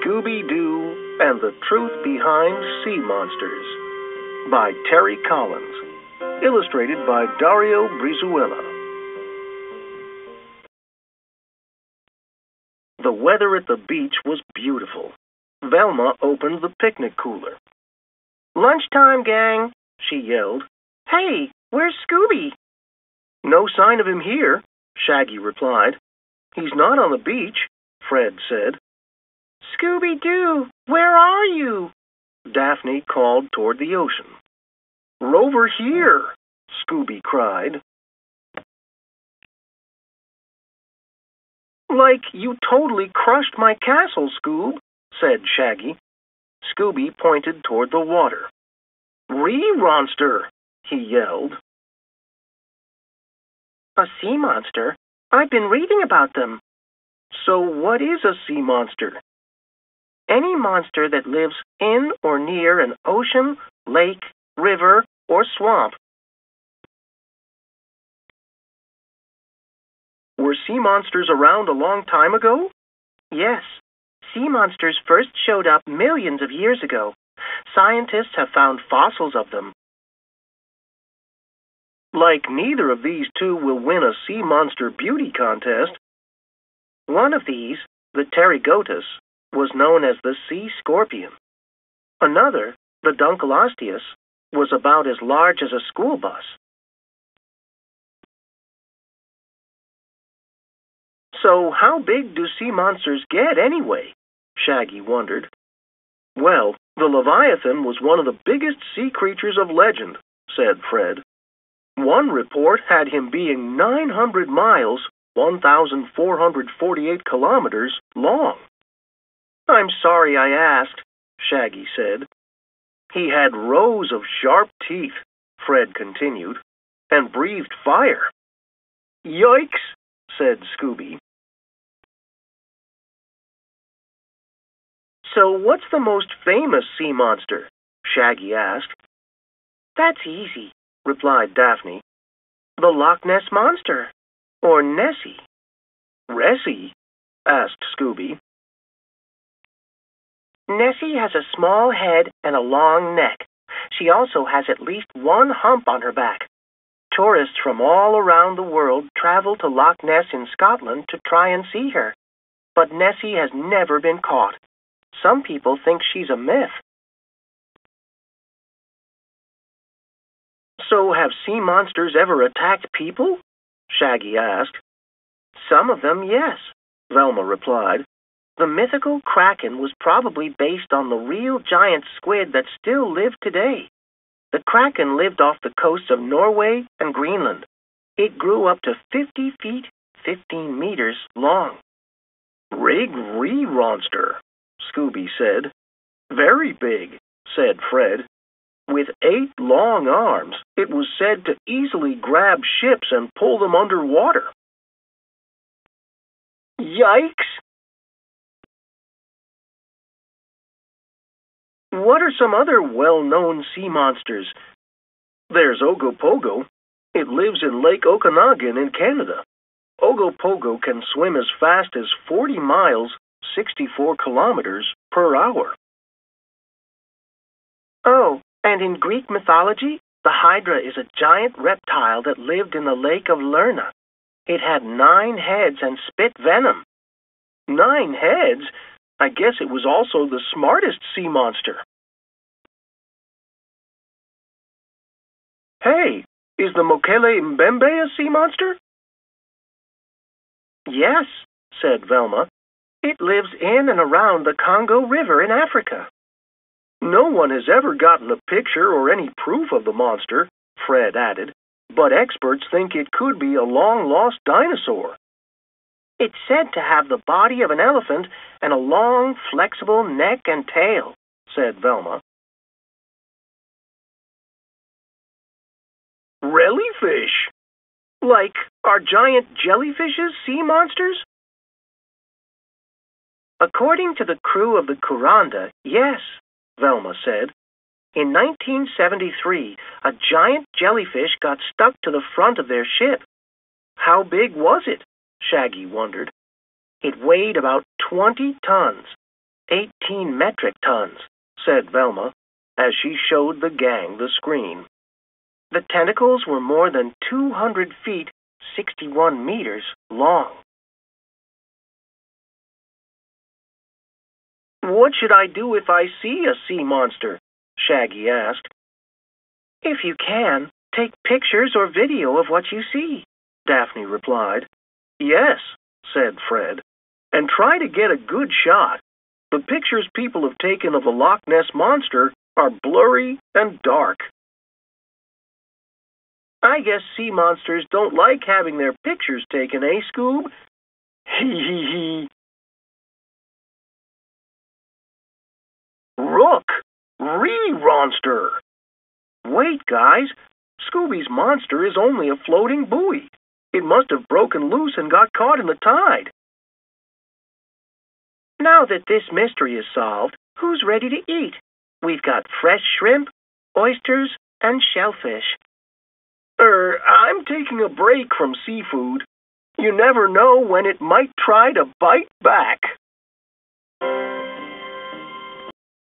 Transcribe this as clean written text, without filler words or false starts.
Scooby-Doo and the Truth Behind Sea Monsters by Terry Collins, illustrated by Dario Brizuela. The weather at the beach was beautiful. Velma opened the picnic cooler. "Lunchtime, gang," she yelled. "Hey, where's Scooby?" "No sign of him here," Shaggy replied. "He's not on the beach," Fred said. "Scooby-Doo, where are you?" Daphne called toward the ocean. "Rover here," Scooby cried. "Like you totally crushed my castle, Scoob," said Shaggy. Scooby pointed toward the water. "Re-ronster," he yelled. "A sea monster? I've been reading about them." "So what is a sea monster?" "Any monster that lives in or near an ocean, lake, river, or swamp." Were sea monsters around a long time ago? Yes. Sea monsters first showed up millions of years ago. Scientists have found fossils of them. Like neither of these two will win a sea monster beauty contest. One of these, the pterygotus, was known as the sea scorpion. Another, the dunkleosteus, was about as large as a school bus. So how big do sea monsters get anyway? Shaggy wondered. Well, the Leviathan was one of the biggest sea creatures of legend, said Fred. One report had him being 900 miles, 1,448 kilometers, long. "I'm sorry I asked," Shaggy said. "He had rows of sharp teeth," Fred continued, "and breathed fire." "Yikes," said Scooby. "So what's the most famous sea monster?" Shaggy asked. "That's easy," replied Daphne. "The Loch Ness Monster, or Nessie." "Ressie?" asked Scooby. "Nessie has a small head and a long neck. She also has at least one hump on her back. Tourists from all around the world travel to Loch Ness in Scotland to try and see her. But Nessie has never been caught. Some people think she's a myth." "So have sea monsters ever attacked people?" Shaggy asked. "Some of them, yes," Velma replied. "The mythical Kraken was probably based on the real giant squid that still live today. The Kraken lived off the coasts of Norway and Greenland. It grew up to 50 feet, 15 meters long." "Big re-ronster," Scooby said. "Very big," said Fred. "With 8 long arms, it was said to easily grab ships and pull them underwater." "Yikes!" "What are some other well-known sea monsters?" "There's Ogopogo. It lives in Lake Okanagan in Canada. Ogopogo can swim as fast as 40 miles, 64 kilometers per hour. "Oh, and in Greek mythology, the Hydra is a giant reptile that lived in the lake of Lerna. It had 9 heads and spit venom." 9 heads? I guess it was also the smartest sea monster. "Hey, is the Mokele Mbembe a sea monster?" "Yes," said Velma. "It lives in and around the Congo River in Africa." "No one has ever gotten a picture or any proof of the monster," Fred added, "but experts think it could be a long-lost dinosaur." "It's said to have the body of an elephant and a long, flexible neck and tail," said Velma. "Jellyfish? Like, are giant jellyfishes sea monsters?" "According to the crew of the Kuranda, yes," Velma said. "In 1973, a giant jellyfish got stuck to the front of their ship." "How big was it?" Shaggy wondered. "It weighed about 20 tons. 18 metric tons, said Velma, as she showed the gang the screen. The tentacles were more than 200 feet, 61 meters long. What should I do if I see a sea monster? Shaggy asked. If you can, take pictures or video of what you see, Daphne replied. Yes, said Fred, and try to get a good shot. The pictures people have taken of the Loch Ness monster are blurry and dark. I guess sea monsters don't like having their pictures taken, eh, Scoob? Hee. Rook! Re-ronster! Wait, guys. Scooby's monster is only a floating buoy. It must have broken loose and got caught in the tide. Now that this mystery is solved, who's ready to eat? We've got fresh shrimp, oysters, and shellfish. I'm taking a break from seafood. You never know when it might try to bite back.